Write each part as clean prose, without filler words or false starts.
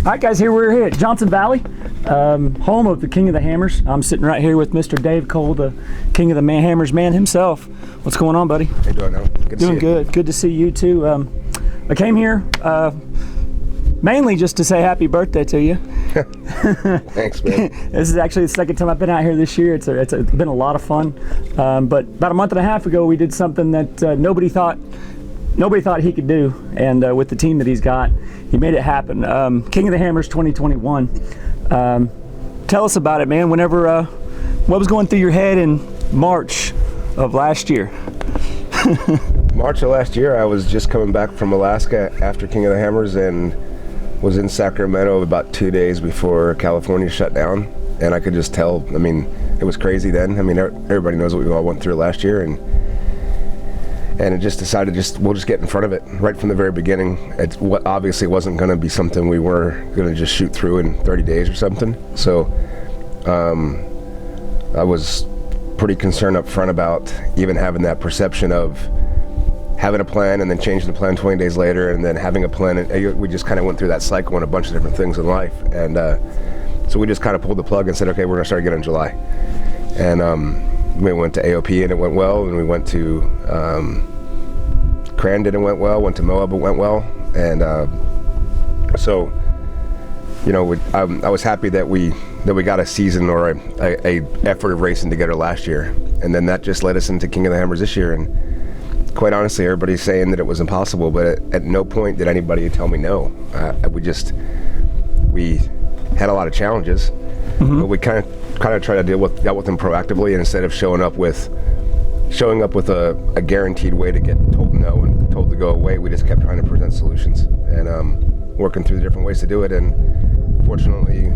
All right, guys, we're here at Johnson Valley, home of the King of the Hammers. I'm sitting right here with Mr. Dave Cole, the King of the Hammers man himself. What's going on, buddy? How you doing, Al? Good to see you. Doing good. Good to see you, too. I came here mainly just to say happy birthday to you. Thanks, man. This is actually the second time I've been out here this year. It's been a lot of fun. But about a month and a half ago, we did something that nobody thought he could do, and with the team that he's got, he made it happen. King of the Hammers 2021. Tell us about it, man. What was going through your head in March of last year? March of last year, I was just coming back from Alaska after King of the Hammers and was in Sacramento about 2 days before California shut down. And I could just tell, I mean, it was crazy then. I mean, everybody knows what we all went through last year. And it just decided we'll just get in front of it right from the very beginning. It obviously wasn't going to be something we were going to just shoot through in 30 days or something. So I was pretty concerned up front about even having that perception of having a plan and then changing the plan 20 days later and then having a plan. And we just kind of went through that cycle in a bunch of different things in life. And so we just kind of pulled the plug and said, okay, we're going to start again in July. And we went to AOP and it went well, and we went to Crandon and it went well, went to Moab, it went well, and so, you know, I was happy that we got a season or a effort of racing together last year, and then that just led us into King of the Hammers this year. And quite honestly, everybody's saying that it was impossible, but at no point did anybody tell me no. We had a lot of challenges, but we kind of try to dealt with them proactively, and instead of showing up with a guaranteed way to get told no and told to go away, we just kept trying to present solutions and working through the different ways to do it. And fortunately,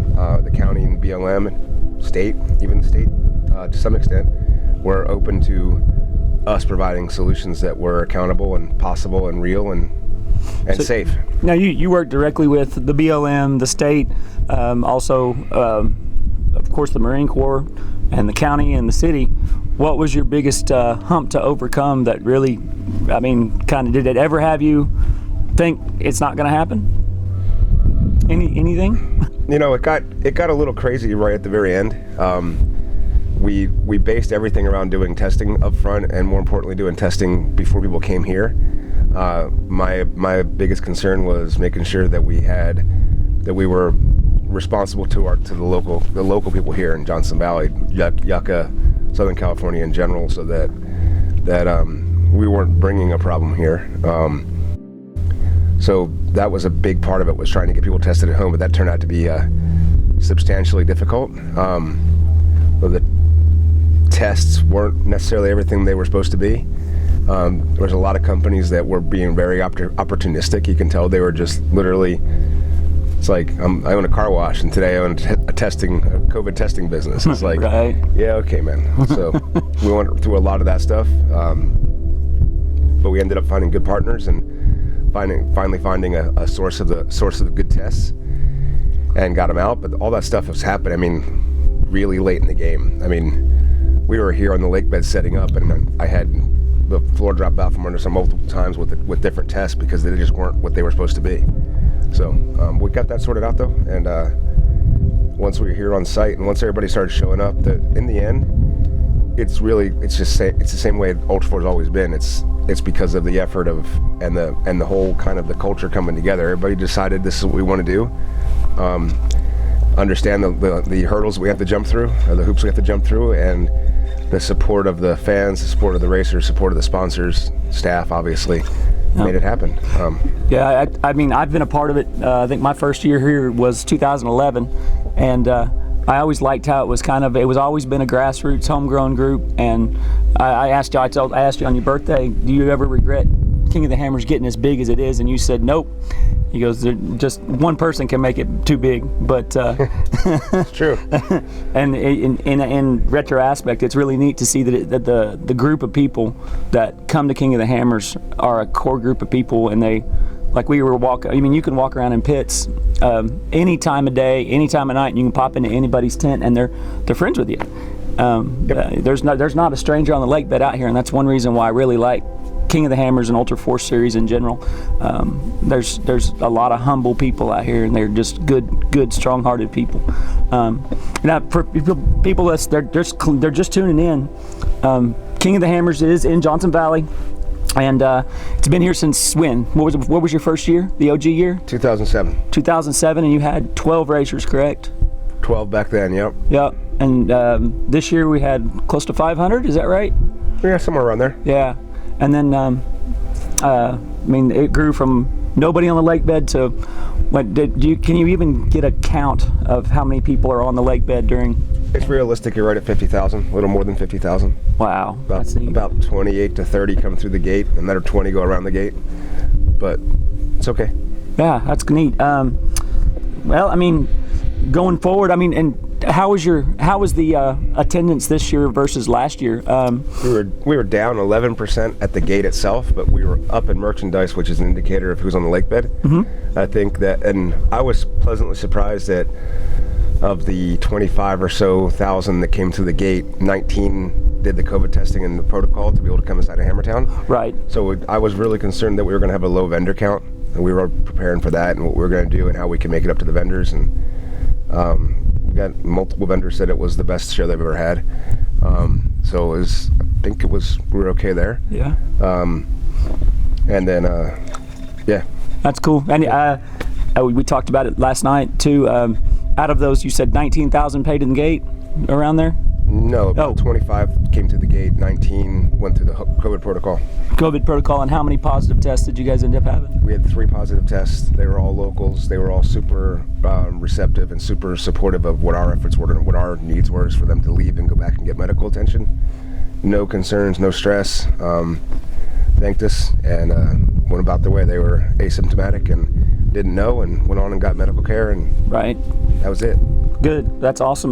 the county and BLM and state, even the state to some extent, were open to us providing solutions that were accountable and possible and real and safe. Now you work directly with the BLM, the state, also of course the Marine Corps and the county and the city. What was your biggest hump to overcome that really, I mean, kind of, did it ever have you think it's not going to happen? Anything? You know, it got a little crazy right at the very end. We based everything around doing testing up front, and more importantly, doing testing before people came here. My biggest concern was making sure that we were responsible to the local people here in Johnson Valley, Yucca, Southern California in general, so that we weren't bringing a problem here. So that was a big part of it, was trying to get people tested at home, but that turned out to be substantially difficult. The tests weren't necessarily everything they were supposed to be. There was a lot of companies that were being very opportunistic. You can tell they were just literally, it's like, I own a car wash, and today I own a COVID testing business. It's like, right. Yeah, okay, man. So we went through a lot of that stuff, but we ended up finding good partners and finally finding a source of the good tests, and got them out. But all that stuff was happening, I mean, really late in the game. I mean, we were here on the lake bed setting up, and I had the floor drop out from under us multiple times with different tests because they just weren't what they were supposed to be. So we got that sorted out though, and once we were here on site and once everybody started showing up, in the end, it's the same way Ultra4 has always been. It's because of the effort and the whole kind of the culture coming together. Everybody decided this is what we want to do. Understand the hurdles we have to jump through, or the hoops we have to jump through, and the support of the fans, the support of the racers, support of the sponsors, staff, obviously, made it happen. Yeah, I mean, I've been a part of it. I think my first year here was 2011, and I always liked how it was always been a grassroots, homegrown group. And I asked you on your birthday, do you ever regret King of the Hammers getting as big as it is? And you said nope. He goes, just one person can make it too big, but it's true. And in retro aspect, it's really neat to see that the group of people that come to King of the Hammers are a core group of people, and they, like we were walking. I mean, you can walk around in pits any time of day, any time of night, and you can pop into anybody's tent, and they're friends with you. There's not a stranger on the lake bed out here, and that's one reason why I really like King of the Hammers and Ultra Force Series in general. There's a lot of humble people out here, and they're just good, strong-hearted people. Now, for people they're just tuning in, King of the Hammers is in Johnson Valley, and it's been here since when? What was your first year? The OG year? 2007. 2007, and you had 12 racers, correct? 12 back then. Yep. Yep. And this year we had close to 500. Is that right? Yeah, somewhere around there. Yeah. And then, I mean, it grew from nobody on the lake bed to can you even get a count of how many people are on the lake bed during? It's realistic. You're right at 50,000, a little more than 50,000. Wow. That's neat. About 28 to 30 come through the gate, another 20 go around the gate. But it's okay. Yeah, that's neat. Well, I mean, going forward, I mean, and how was the attendance this year versus last year? We were down 11% at the gate itself, but we were up in merchandise, which is an indicator of who's on the lake bed. Mm-hmm. I think that, and I was pleasantly surprised that of the 25 or so thousand that came to the gate, 19 did the COVID testing and the protocol to be able to come inside of Hammertown. Right. So I was really concerned that we were going to have a low vendor count, and we were preparing for that and what we were going to do and how we can make it up to the vendors. And we got multiple vendors said it was the best show they've ever had. So I think we were okay there. Yeah. And then, yeah. That's cool. And we talked about it last night too. Out of those, you said 19,000 paid in the gate, around there? No, about 25 came to the gate, 19 went through the COVID protocol. COVID protocol, and how many positive tests did you guys end up having? We had 3 positive tests. They were all locals. They were all super receptive and super supportive of what our efforts were and what our needs were, is for them to leave and go back and get medical attention. No concerns, no stress. Thanked us and went about their way. They were asymptomatic and didn't know, and went on and got medical care, and right. That was it. Good. That's awesome.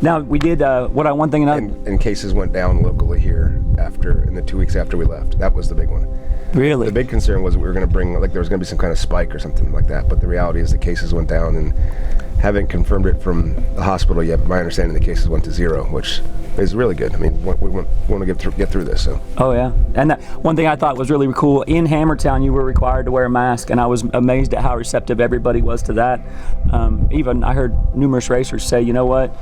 Now we did one thing. And cases went down locally here in the 2 weeks after we left. That was the big one. Really? The big concern was that we were going to bring, like, there was going to be some kind of spike or something like that. But the reality is the cases went down, and haven't confirmed it from the hospital yet. But my understanding, the cases went to 0, which is really good. I mean, we want to get through this. So. Oh yeah. And one thing I thought was really cool, in Hammertown you were required to wear a mask, and I was amazed at how receptive everybody was to that. Even I heard numerous racers say, you know what,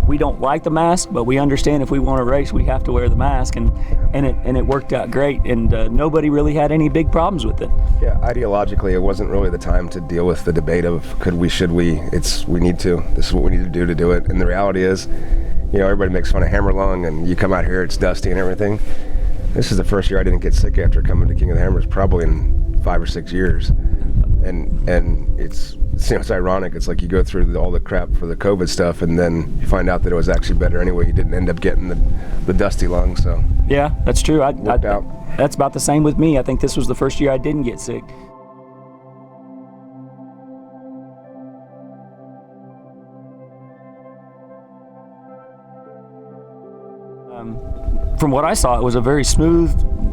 we don't like the mask, but we understand if we want to race, we have to wear the mask, and it worked out great, and nobody really had any big problems with it. Yeah, ideologically, it wasn't really the time to deal with the debate of could we, should we. We need to. This is what we need to do it. And the reality is, you know, everybody makes fun of Hammerlung, and you come out here, it's dusty and everything. This is the first year I didn't get sick after coming to King of the Hammers, probably in 5 or 6 years. And it's ironic. It's like you go through all the crap for the COVID stuff, and then you find out that it was actually better anyway. You didn't end up getting the dusty lung. So yeah, that's true. Worked out. That's about the same with me. I think this was the first year I didn't get sick. From what I saw, it was a very smooth,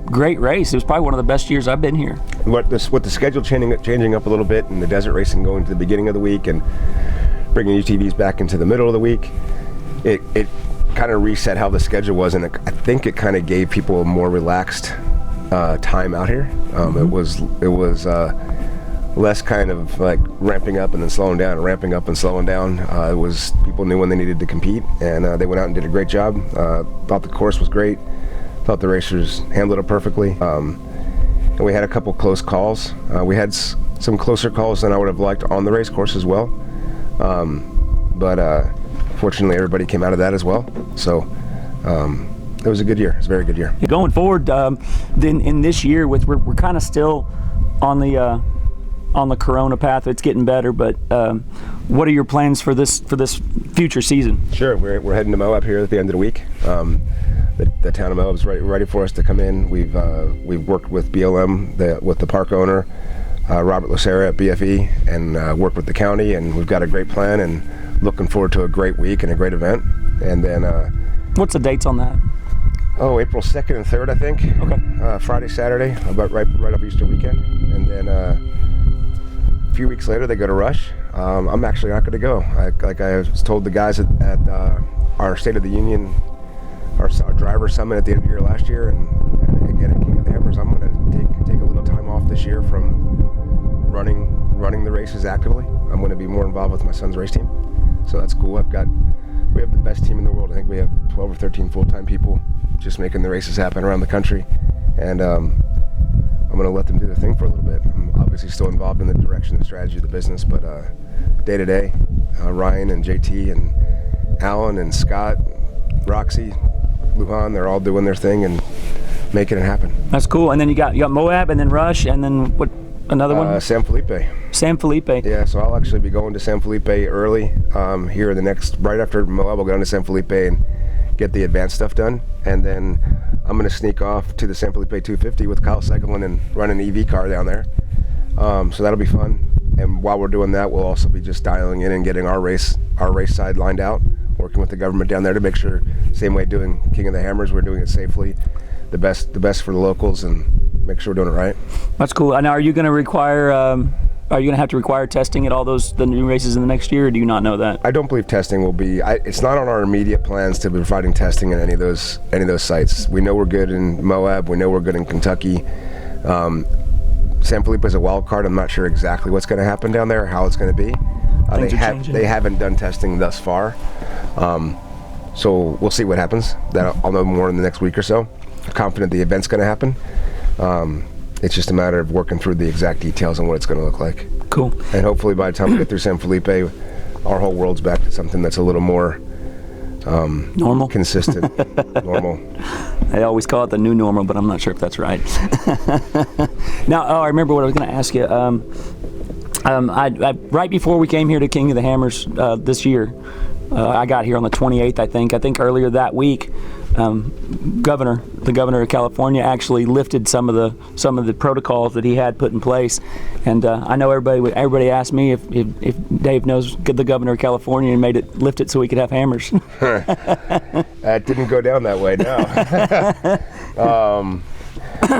great race. It was probably one of the best years I've been here. With the schedule changing up a little bit, and the desert racing going to the beginning of the week, and bringing UTVs back into the middle of the week, it kind of reset how the schedule was, and I think it kind of gave people a more relaxed time out here. It was less kind of like ramping up and then slowing down, and ramping up and slowing down. It was, people knew when they needed to compete, and they went out and did a great job. Thought the course was great. Thought the racers handled it perfectly. And we had a couple close calls. We had some closer calls than I would have liked on the race course as well. But fortunately, everybody came out of that as well. So it was a good year. It was a very good year. Going forward, then in this year, we're kind of still on the Corona path. It's getting better, but what are your plans for this future season? Sure, we're heading to Moab here at the end of the week. The town of Moab is ready for us to come in. We've worked with BLM, with the park owner, Robert Lucera at BFE, and worked with the county, and we've got a great plan, and looking forward to a great week and a great event. And then what's the dates on that? April 2nd and 3rd, I think. Okay. Friday, Saturday, about right up Easter weekend, and then a few weeks later they go to Rush. I'm actually not going to go. Like I was told the guys at our State of the Union, our driver summit at the end of the year last year, and again at King of the Hammers, I'm races actively. I'm going to be more involved with my son's race team, so that's cool. We have the best team in the world. I think we have 12 or 13 full-time people just making the races happen around the country, and I'm going to let them do their thing for a little bit. I'm obviously still involved in the direction and strategy of the business, but day to day, Ryan and JT and Alan and Scott, Roxy, Lujan, they're all doing their thing and making it happen. That's cool. And then you got Moab, and then Rush, and then what? Another one? San Felipe. San Felipe. Yeah, so I'll actually be going to San Felipe early here right after Moab. I'll go down to San Felipe and get the advanced stuff done, and then I'm going to sneak off to the San Felipe 250 with Kyle cycling and run an EV car down there. So that'll be fun. And while we're doing that, we'll also be just dialing in and getting our race side lined out, working with the government down there to make sure, same way doing King of the Hammers, we're doing it safely, the best for the locals, and make sure we're doing it right. That's cool. And are you going to require? Are you going to have to require testing at all the new races in the next year, or do you not know that? I don't believe testing will be. It's not on our immediate plans to be providing testing at any of those sites. We know we're good in Moab. We know we're good in Kentucky. San Felipe is a wild card. I'm not sure exactly what's going to happen down there, or how it's going to be. They haven't done testing thus far, so we'll see what happens. I'll know more in the next week or so. I'm confident the event's going to happen. It's just a matter of working through the exact details on what it's going to look like. Cool. And hopefully by the time we get through San Felipe, our whole world's back to something that's a little more normal, consistent, normal. They always call it the new normal, but I'm not sure if that's right. Now, I remember what I was going to ask you. Right before we came here to King of the Hammers this year, I got here on the 28th, I think earlier that week. The governor of California actually lifted some of the protocols that he had put in place, and I know everybody asked me if Dave knows the governor of California and lift it so we could have hammers. That didn't go down that way, no.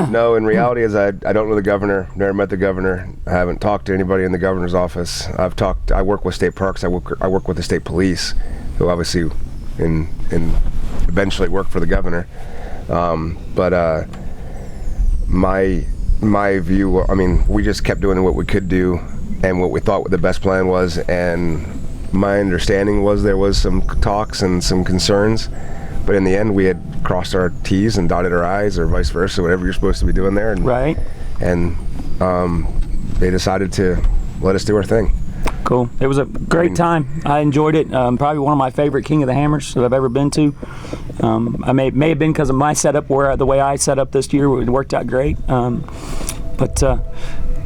No, in reality, I don't know the governor, never met the governor. I haven't talked to anybody in the governor's office. I work with state parks. I work with the state police, who obviously eventually work for the governor. But my view, I mean, we just kept doing what we could do and what we thought the best plan was. And my understanding was there was some talks and some concerns, but in the end, we had crossed our T's and dotted our I's, or vice versa, whatever you're supposed to be doing there. And, right. And they decided to let us do our thing. Cool. It was a great time. I enjoyed it. Probably one of my favorite King of the Hammers that I've ever been to. I may have been because of my setup, the way I set up this year, it worked out great.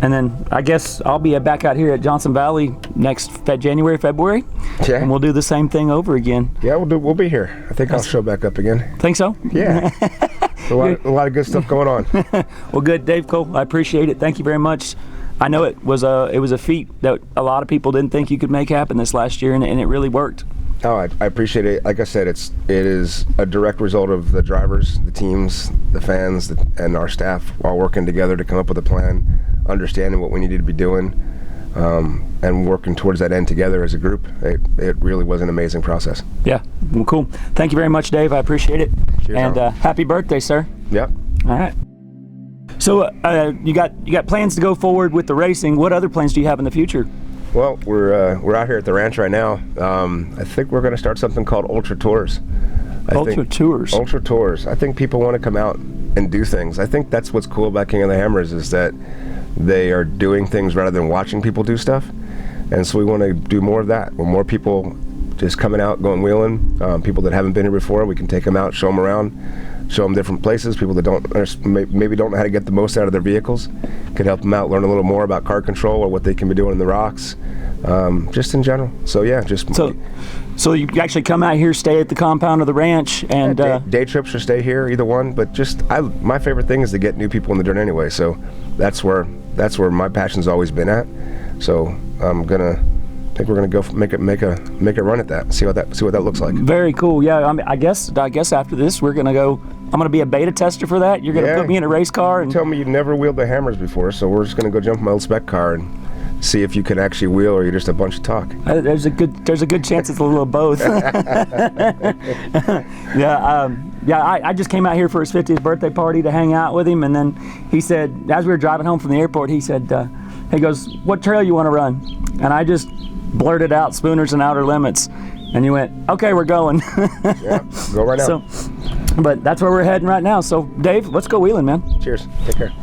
And then I guess I'll be back out here at Johnson Valley next January, February, yeah. And we'll do the same thing over again. Yeah, we'll be here. I think I'll show back up again. Think so? Yeah. a lot of good stuff going on. Well, good, Dave Cole. I appreciate it. Thank you very much. I know it was a feat that a lot of people didn't think you could make happen this last year, and it really worked. Oh, I appreciate it. Like I said, it is a direct result of the drivers, the teams, the fans, and our staff all working together to come up with a plan, understanding what we needed to be doing, and working towards that end together as a group. It really was an amazing process. Yeah, well, cool. Thank you very much, Dave. I appreciate it. Cheers, and happy birthday, sir. Yep. All right. So you got plans to go forward with the racing. What other plans do you have in the future? Well, we're out here at the ranch right now. I think we're going to start something called Ultra Tours. Ultra Tours. I think people want to come out and do things. I think that's what's cool about King of the Hammers, is that they are doing things rather than watching people do stuff. And so we want to do more of that. With more people just coming out, going wheeling. People that haven't been here before, we can take them out, show them around, show them different places. People that maybe don't know how to get the most out of their vehicles, could help them out, learn a little more about car control or what they can be doing in the rocks, just in general. So yeah, So you actually come out here, stay at the compound of the ranch, and day trips or stay here, either one. But my favorite thing is to get new people in the dirt anyway. So that's where my passion's always been at. So I think we're gonna go make a run at that. See what that looks like. Very cool. Yeah, I guess after this we're gonna go. I'm gonna be a beta tester for that. You're gonna put me in a race car. And tell me you've never wheeled the Hammers before, so we're just gonna go jump in my little spec car and see if you can actually wheel, or you're just a bunch of talk. There's a good chance it's a little of both. I just came out here for his 50th birthday party to hang out with him, and then he said, as we were driving home from the airport, he said, He goes, what trail you want to run? And I just blurted out Spooners and Outer Limits. And you went, okay, we're going. Yeah, go right now. So, but that's where we're heading right now. So, Dave, let's go wheeling, man. Cheers. Take care.